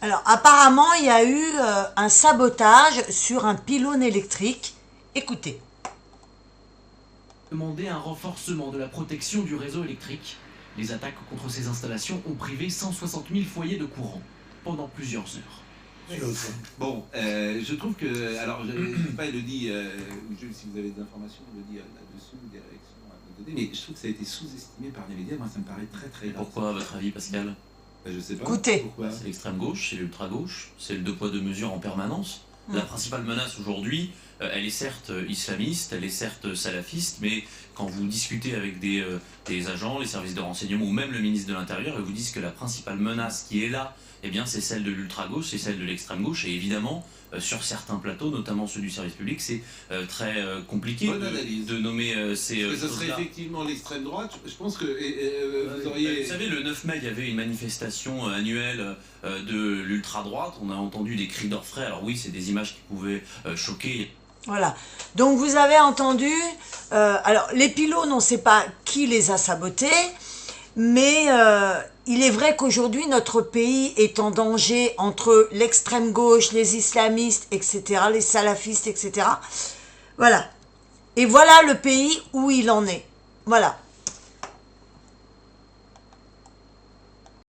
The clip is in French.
Alors, apparemment, il y a eu un sabotage sur un pylône électrique. Écoutez. Demander un renforcement de la protection du réseau électrique. Les attaques contre ces installations ont privé 160 000 foyers de courant pendant plusieurs heures. Bon, je trouve que, alors je ne sais pas Elodie, ou Jules, si vous avez des informations, Elodie là-dessous, des réactions à nous donner, mais je trouve que ça a été sous-estimé par les médias. Moi, ça me paraît très très Et grave. pourquoi, à votre avis, Pascal? Je sais pas. Écoutez. Pourquoi? C'est l'extrême gauche, c'est l'ultra gauche, c'est le deux poids deux mesures en permanence. La principale menace aujourd'hui, elle est certes islamiste, elle est certes salafiste, mais quand vous discutez avec des agents, les services de renseignement ou même le ministre de l'Intérieur, ils vous disent que la principale menace qui est là, eh bien, c'est celle de l'ultra-gauche, c'est celle de l'extrême gauche, et évidemment, sur certains plateaux, notamment ceux du service public, c'est très compliqué de nommer ces Parce que ça choses-là. serait effectivement l'extrême droite. Je pense que vous auriez... Vous savez, le 9 mai, il y avait une manifestation annuelle de l'ultra-droite. On a entendu des cris d'orfraie. Alors oui, c'est des images qui pouvaient choquer. Voilà. Donc, vous avez entendu... alors, les pylônes, on ne sait pas qui les a sabotés, mais il est vrai qu'aujourd'hui, notre pays est en danger entre l'extrême gauche, les islamistes, etc., les salafistes, etc. Voilà. Et voilà le pays où il en est. Voilà.